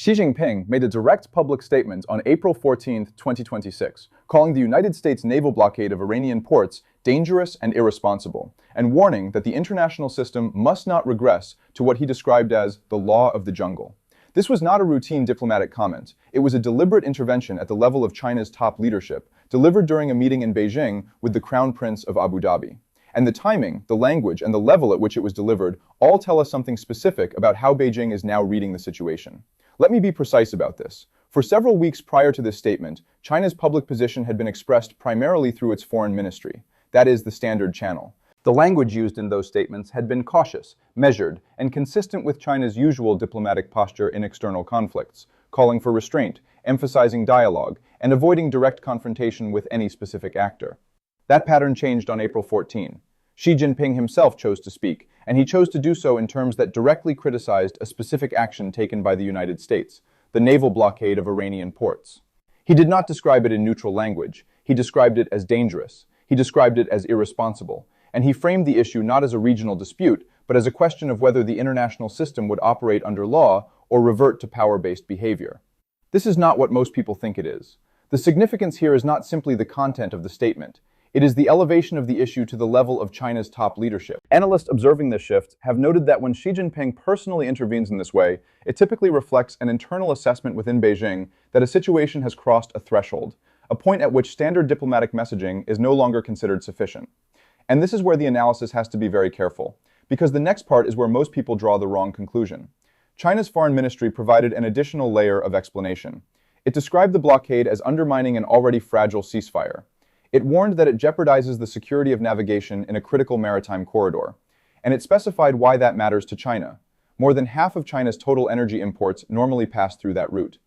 Xi Jinping made a direct public statement on April 14, 2026, calling the United States naval blockade of Iranian ports dangerous and irresponsible, and warning that the international system must not regress to what he described as the law of the jungle. This was not a routine diplomatic comment. It was a deliberate intervention at the level of China's top leadership, delivered during a meeting in Beijing with the Crown Prince of Abu Dhabi. And the timing, the language, and the level at which it was delivered all tell us something specific about how Beijing is now reading the situation. Let me be precise about this. For several weeks prior to this statement, China's public position had been expressed primarily through its foreign ministry, that is, the standard channel. The language used in those statements had been cautious, measured, and consistent with China's usual diplomatic posture in external conflicts, calling for restraint, emphasizing dialogue, and avoiding direct confrontation with any specific actor. That pattern changed on April 14. Xi Jinping himself chose to speak, and he chose to do so in terms that directly criticized a specific action taken by the United States, the naval blockade of Iranian ports. He did not describe it in neutral language. He described it as dangerous. He described it as irresponsible. And he framed the issue not as a regional dispute, but as a question of whether the international system would operate under law or revert to power-based behavior. This is not what most people think it is. The significance here is not simply the content of the statement. It is the elevation of the issue to the level of China's top leadership. Analysts observing this shift have noted that when Xi Jinping personally intervenes in this way, it typically reflects an internal assessment within Beijing that a situation has crossed a threshold, a point at which standard diplomatic messaging is no longer considered sufficient. And this is where the analysis has to be very careful, because the next part is where most people draw the wrong conclusion. China's foreign ministry provided an additional layer of explanation. It described the blockade as undermining an already fragile ceasefire. It warned that it jeopardizes the security of navigation in a critical maritime corridor. And it specified why that matters to China. More than half of China's total energy imports normally pass through that route.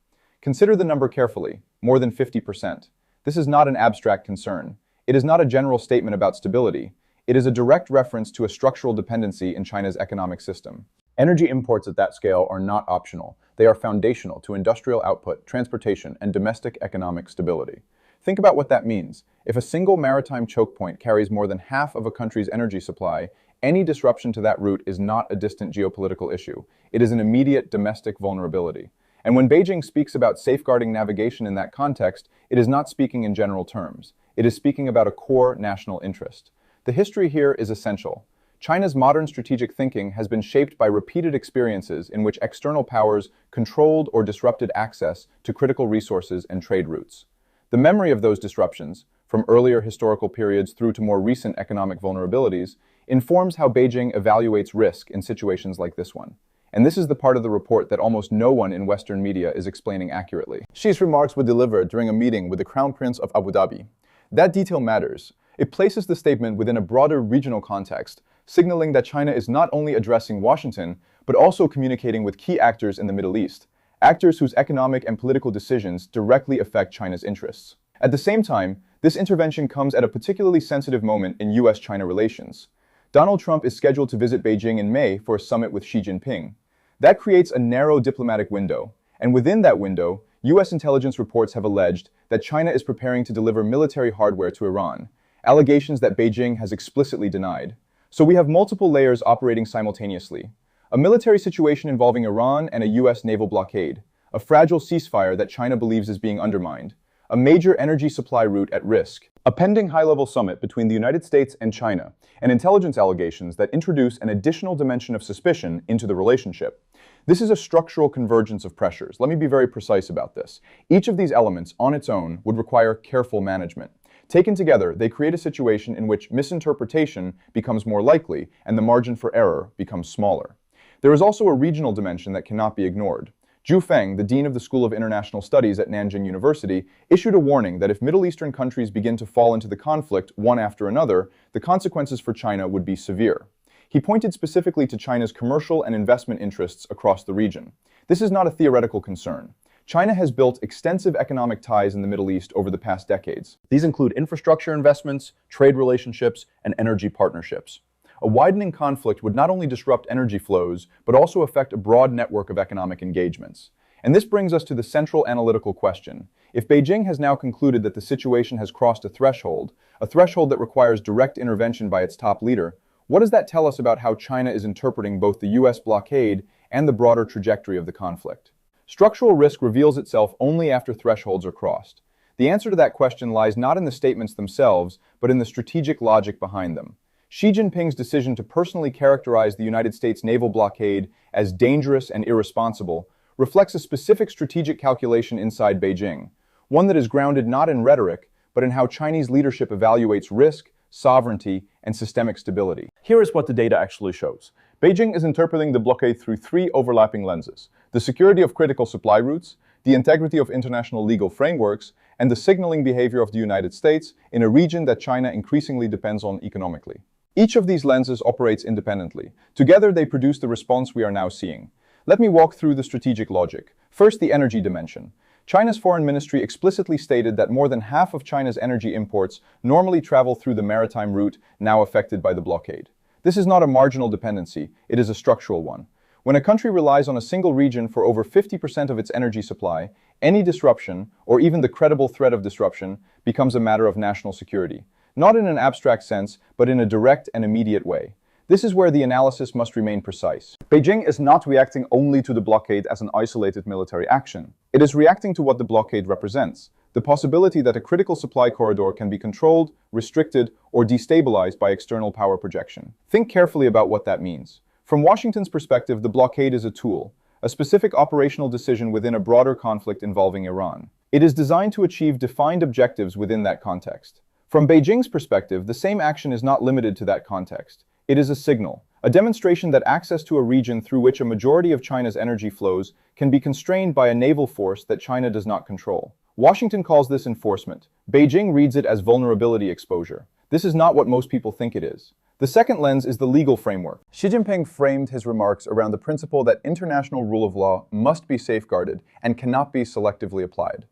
Consider the number carefully, more than 50%. This is not an abstract concern. It is not a general statement about stability. It is a direct reference to a structural dependency in China's economic system. Energy imports at that scale are not optional. They are foundational to industrial output, transportation, and domestic economic stability. Think about what that means. If a single maritime choke point carries more than half of a country's energy supply, any disruption to that route is not a distant geopolitical issue. It is an immediate domestic vulnerability. And when Beijing speaks about safeguarding navigation in that context, it is not speaking in general terms. It is speaking about a core national interest. The history here is essential. China's modern strategic thinking has been shaped by repeated experiences in which external powers controlled or disrupted access to critical resources and trade routes. The memory of those disruptions, from earlier historical periods through to more recent economic vulnerabilities, informs how Beijing evaluates risk in situations like this one. And this is the part of the report that almost no one in Western media is explaining accurately. Xi's remarks were delivered during a meeting with the Crown Prince of Abu Dhabi. That detail matters. It places the statement within a broader regional context, signaling that China is not only addressing Washington, but also communicating with key actors in the Middle East, actors whose economic and political decisions directly affect China's interests. At the same time, this intervention comes at a particularly sensitive moment in US-China relations. Donald Trump is scheduled to visit Beijing in May for a summit with Xi Jinping. That creates a narrow diplomatic window, and within that window, US intelligence reports have alleged that China is preparing to deliver military hardware to Iran, allegations that Beijing has explicitly denied. So we have multiple layers operating simultaneously. A military situation involving Iran and a US naval blockade, a fragile ceasefire that China believes is being undermined, a major energy supply route at risk, a pending high-level summit between the United States and China, and intelligence allegations that introduce an additional dimension of suspicion into the relationship. This is a structural convergence of pressures. Let me be very precise about this. Each of these elements on its own would require careful management. Taken together, they create a situation in which misinterpretation becomes more likely and the margin for error becomes smaller. There is also a regional dimension that cannot be ignored. Zhu Feng, the dean of the School of International Studies at Nanjing University, issued a warning that if Middle Eastern countries begin to fall into the conflict one after another, the consequences for China would be severe. He pointed specifically to China's commercial and investment interests across the region. This is not a theoretical concern. China has built extensive economic ties in the Middle East over the past decades. These include infrastructure investments, trade relationships, and energy partnerships. A widening conflict would not only disrupt energy flows, but also affect a broad network of economic engagements. And this brings us to the central analytical question. If Beijing has now concluded that the situation has crossed a threshold that requires direct intervention by its top leader, what does that tell us about how China is interpreting both the US blockade and the broader trajectory of the conflict? Structural risk reveals itself only after thresholds are crossed. The answer to that question lies not in the statements themselves, but in the strategic logic behind them. Xi Jinping's decision to personally characterize the United States naval blockade as dangerous and irresponsible reflects a specific strategic calculation inside Beijing, one that is grounded not in rhetoric, but in how Chinese leadership evaluates risk, sovereignty, and systemic stability. Here is what the data actually shows. Beijing is interpreting the blockade through three overlapping lenses: the security of critical supply routes, the integrity of international legal frameworks, and the signaling behavior of the United States in a region that China increasingly depends on economically. Each of these lenses operates independently. Together, they produce the response we are now seeing. Let me walk through the strategic logic. First, the energy dimension. China's foreign ministry explicitly stated that more than half of China's energy imports normally travel through the maritime route now affected by the blockade. This is not a marginal dependency, it is a structural one. When a country relies on a single region for over 50% of its energy supply, any disruption, or even the credible threat of disruption, becomes a matter of national security. Not in an abstract sense, but in a direct and immediate way. This is where the analysis must remain precise. Beijing is not reacting only to the blockade as an isolated military action. It is reacting to what the blockade represents: the possibility that a critical supply corridor can be controlled, restricted, or destabilized by external power projection. Think carefully about what that means. From Washington's perspective, the blockade is a tool, a specific operational decision within a broader conflict involving Iran. It is designed to achieve defined objectives within that context. From Beijing's perspective, the same action is not limited to that context. It is a signal, a demonstration that access to a region through which a majority of China's energy flows can be constrained by a naval force that China does not control. Washington calls this enforcement. Beijing reads it as vulnerability exposure. This is not what most people think it is. The second lens is the legal framework. Xi Jinping framed his remarks around the principle that international rule of law must be safeguarded and cannot be selectively applied.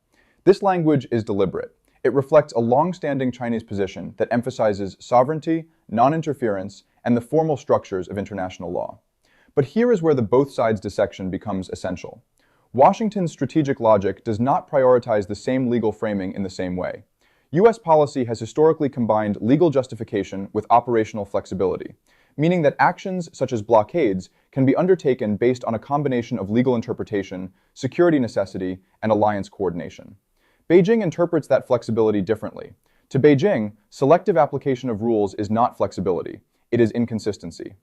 This language is deliberate. It reflects a long-standing Chinese position that emphasizes sovereignty, non-interference, and the formal structures of international law. But here is where the both sides dissection becomes essential. Washington's strategic logic does not prioritize the same legal framing in the same way. U.S. policy has historically combined legal justification with operational flexibility, meaning that actions such as blockades can be undertaken based on a combination of legal interpretation, security necessity, and alliance coordination. Beijing interprets that flexibility differently. To Beijing, selective application of rules is not flexibility, it is inconsistency.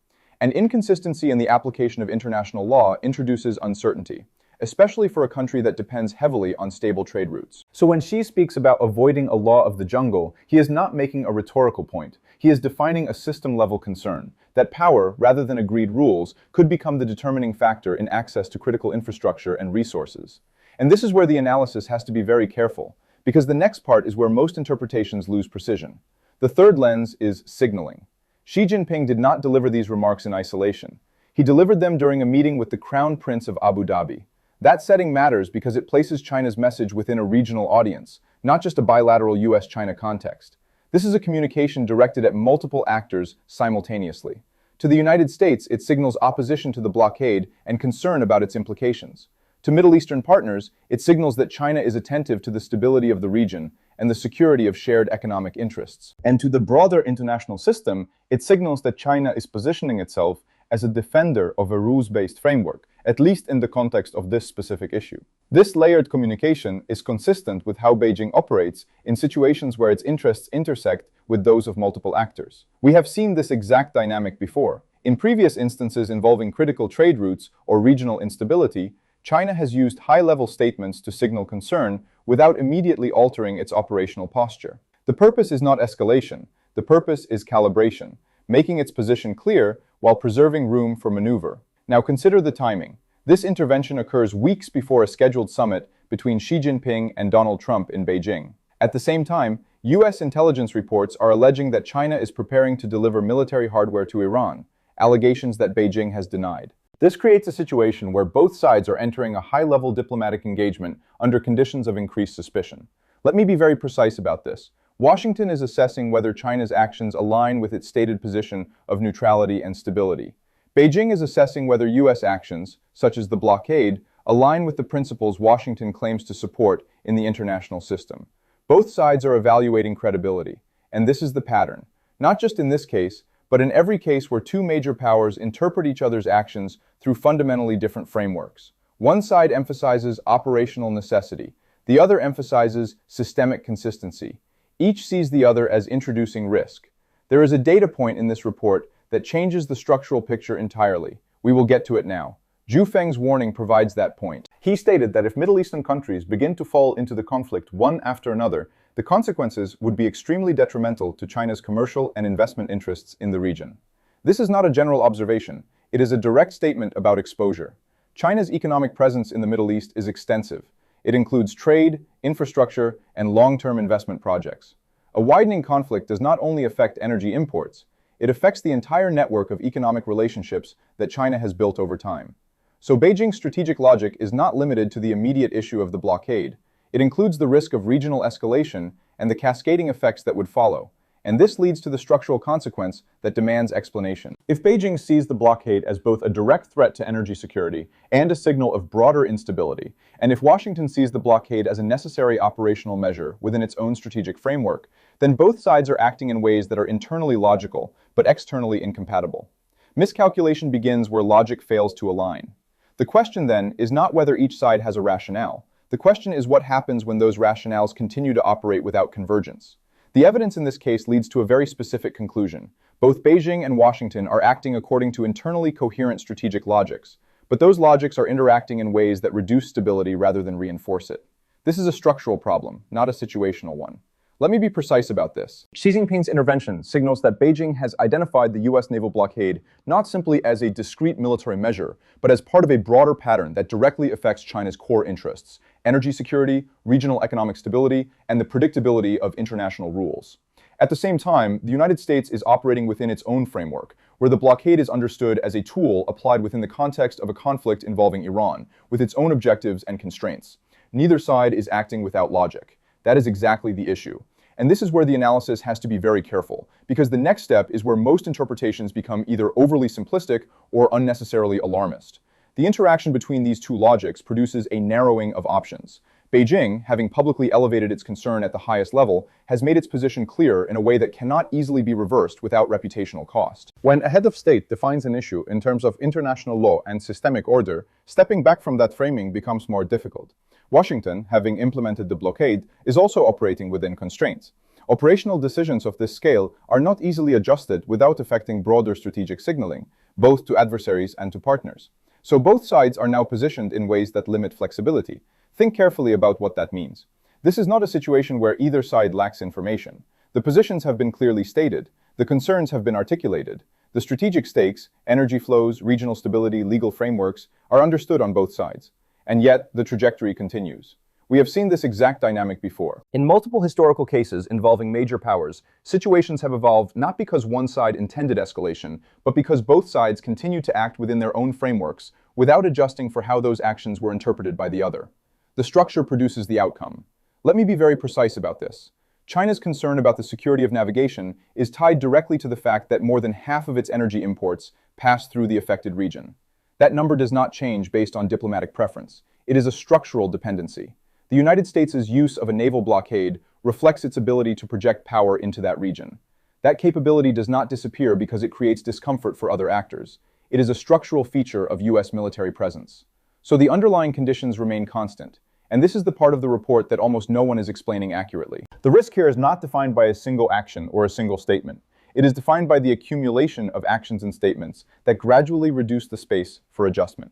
And inconsistency in the application of international law introduces uncertainty, especially for a country that depends heavily on stable trade routes. So when Xi speaks about avoiding a law of the jungle, he is not making a rhetorical point. He is defining a system-level concern, that power, rather than agreed rules, could become the determining factor in access to critical infrastructure and resources. And this is where the analysis has to be very careful, because the next part is where most interpretations lose precision. The third lens is signaling. Xi Jinping did not deliver these remarks in isolation. He delivered them during a meeting with the Crown Prince of Abu Dhabi. That setting matters because it places China's message within a regional audience, not just a bilateral US-China context. This is a communication directed at multiple actors simultaneously. To the United States, it signals opposition to the blockade and concern about its implications. To Middle Eastern partners, it signals that China is attentive to the stability of the region and the security of shared economic interests. And to the broader international system, it signals that China is positioning itself as a defender of a rules-based framework, at least in the context of this specific issue. This layered communication is consistent with how Beijing operates in situations where its interests intersect with those of multiple actors. We have seen this exact dynamic before. In previous instances involving critical trade routes or regional instability, China has used high-level statements to signal concern without immediately altering its operational posture. The purpose is not escalation, the purpose is calibration, making its position clear while preserving room for maneuver. Now consider the timing. This intervention occurs weeks before a scheduled summit between Xi Jinping and Donald Trump in Beijing. At the same time, US intelligence reports are alleging that China is preparing to deliver military hardware to Iran, allegations that Beijing has denied. This creates a situation where both sides are entering a high-level diplomatic engagement under conditions of increased suspicion. Let me be very precise about this. Washington is assessing whether China's actions align with its stated position of neutrality and stability. Beijing is assessing whether US actions, such as the blockade, align with the principles Washington claims to support in the international system. Both sides are evaluating credibility, and this is the pattern, not just in this case, but in every case where two major powers interpret each other's actions through fundamentally different frameworks. One side emphasizes operational necessity. The other emphasizes systemic consistency. Each sees the other as introducing risk. There is a data point in this report that changes the structural picture entirely. We will get to it now. Zhu Feng's warning provides that point. He stated that if Middle Eastern countries begin to fall into the conflict one after another, the consequences would be extremely detrimental to China's commercial and investment interests in the region. This is not a general observation. It is a direct statement about exposure. China's economic presence in the Middle East is extensive. It includes trade, infrastructure, and long-term investment projects. A widening conflict does not only affect energy imports, it affects the entire network of economic relationships that China has built over time. So Beijing's strategic logic is not limited to the immediate issue of the blockade. It includes the risk of regional escalation and the cascading effects that would follow. And this leads to the structural consequence that demands explanation. If Beijing sees the blockade as both a direct threat to energy security and a signal of broader instability, and if Washington sees the blockade as a necessary operational measure within its own strategic framework, then both sides are acting in ways that are internally logical, but externally incompatible. Miscalculation begins where logic fails to align. The question then is not whether each side has a rationale. The question is what happens when those rationales continue to operate without convergence. The evidence in this case leads to a very specific conclusion. Both Beijing and Washington are acting according to internally coherent strategic logics, but those logics are interacting in ways that reduce stability rather than reinforce it. This is a structural problem, not a situational one. Let me be precise about this. Xi Jinping's intervention signals that Beijing has identified the U.S. naval blockade not simply as a discrete military measure, but as part of a broader pattern that directly affects China's core interests: energy security, regional economic stability, and the predictability of international rules. At the same time, the United States is operating within its own framework, where the blockade is understood as a tool applied within the context of a conflict involving Iran, with its own objectives and constraints. Neither side is acting without logic. That is exactly the issue. And this is where the analysis has to be very careful, because the next step is where most interpretations become either overly simplistic or unnecessarily alarmist. The interaction between these two logics produces a narrowing of options. Beijing, having publicly elevated its concern at the highest level, has made its position clear in a way that cannot easily be reversed without reputational cost. When a head of state defines an issue in terms of international law and systemic order, stepping back from that framing becomes more difficult. Washington, having implemented the blockade, is also operating within constraints. Operational decisions of this scale are not easily adjusted without affecting broader strategic signaling, both to adversaries and to partners. So both sides are now positioned in ways that limit flexibility. Think carefully about what that means. This is not a situation where either side lacks information. The positions have been clearly stated. The concerns have been articulated. The strategic stakes, energy flows, regional stability, legal frameworks, are understood on both sides. And yet, the trajectory continues. We have seen this exact dynamic before. In multiple historical cases involving major powers, situations have evolved not because one side intended escalation, but because both sides continued to act within their own frameworks, without adjusting for how those actions were interpreted by the other. The structure produces the outcome. Let me be very precise about this. China's concern about the security of navigation is tied directly to the fact that more than half of its energy imports pass through the affected region. That number does not change based on diplomatic preference. It is a structural dependency. The United States' use of a naval blockade reflects its ability to project power into that region. That capability does not disappear because it creates discomfort for other actors. It is a structural feature of U.S. military presence. So the underlying conditions remain constant. And this is the part of the report that almost no one is explaining accurately. The risk here is not defined by a single action or a single statement. It is defined by the accumulation of actions and statements that gradually reduce the space for adjustment.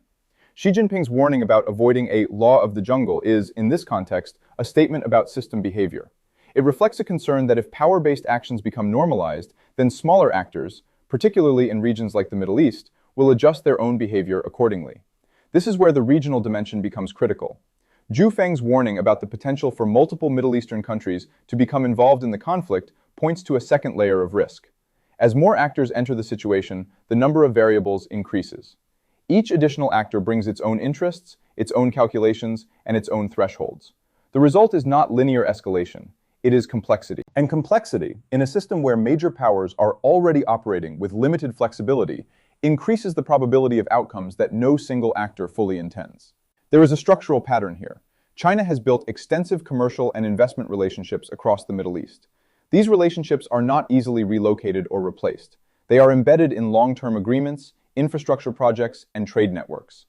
Xi Jinping's warning about avoiding a law of the jungle is, in this context, a statement about system behavior. It reflects a concern that if power-based actions become normalized, then smaller actors, particularly in regions like the Middle East, will adjust their own behavior accordingly. This is where the regional dimension becomes critical. Zhu Feng's warning about the potential for multiple Middle Eastern countries to become involved in the conflict points to a second layer of risk. As more actors enter the situation, the number of variables increases. Each additional actor brings its own interests, its own calculations, and its own thresholds. The result is not linear escalation. It is complexity. And complexity, in a system where major powers are already operating with limited flexibility, increases the probability of outcomes that no single actor fully intends. There is a structural pattern here. China has built extensive commercial and investment relationships across the Middle East. These relationships are not easily relocated or replaced. They are embedded in long-term agreements, infrastructure projects, and trade networks.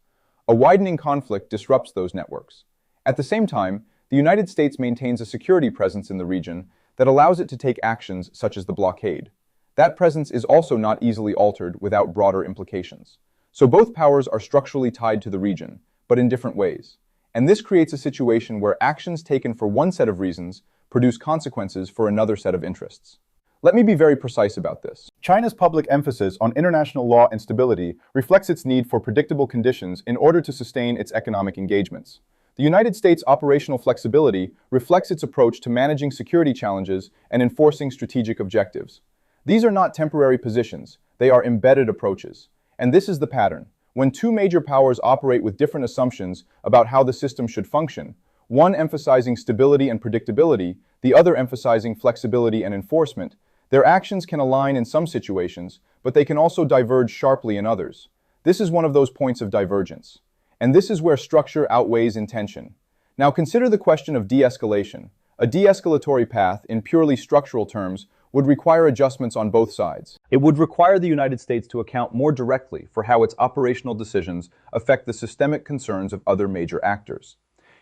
A widening conflict disrupts those networks. At the same time, the United States maintains a security presence in the region that allows it to take actions such as the blockade. That presence is also not easily altered without broader implications. So both powers are structurally tied to the region, but in different ways. And this creates a situation where actions taken for one set of reasons produce consequences for another set of interests. Let me be very precise about this. China's public emphasis on international law and stability reflects its need for predictable conditions in order to sustain its economic engagements. The United States' operational flexibility reflects its approach to managing security challenges and enforcing strategic objectives. These are not temporary positions, they are embedded approaches. And this is the pattern. When two major powers operate with different assumptions about how the system should function, one emphasizing stability and predictability, the other emphasizing flexibility and enforcement, their actions can align in some situations, but they can also diverge sharply in others. This is one of those points of divergence. And this is where structure outweighs intention. Now consider the question of de-escalation. A de-escalatory path, in purely structural terms, would require adjustments on both sides. It would require the United States to account more directly for how its operational decisions affect the systemic concerns of other major actors.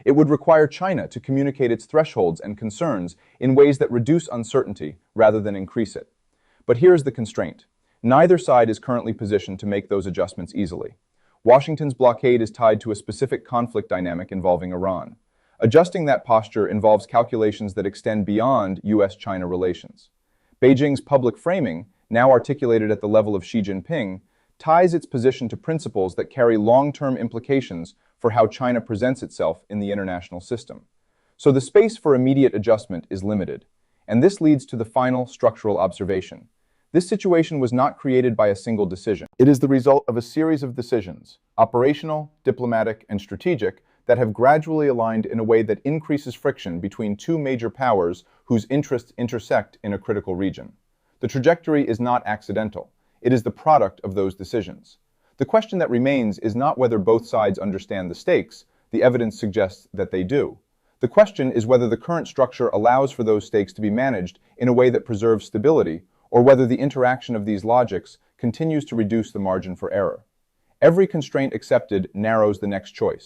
It would require China to communicate its thresholds and concerns in ways that reduce uncertainty rather than increase it. But here's the constraint. Neither side is currently positioned to make those adjustments easily. Washington's blockade is tied to a specific conflict dynamic involving Iran. Adjusting that posture involves calculations that extend beyond US-China relations. Beijing's public framing, now articulated at the level of Xi Jinping, ties its position to principles that carry long-term implications for how China presents itself in the international system. So the space for immediate adjustment is limited. And this leads to the final structural observation. This situation was not created by a single decision. It is the result of a series of decisions, operational, diplomatic, and strategic, that have gradually aligned in a way that increases friction between two major powers whose interests intersect in a critical region. The trajectory is not accidental. It is the product of those decisions. The question that remains is not whether both sides understand the stakes. The evidence suggests that they do. The question is whether the current structure allows for those stakes to be managed in a way that preserves stability, or whether the interaction of these logics continues to reduce the margin for error. Every constraint accepted narrows the next choice.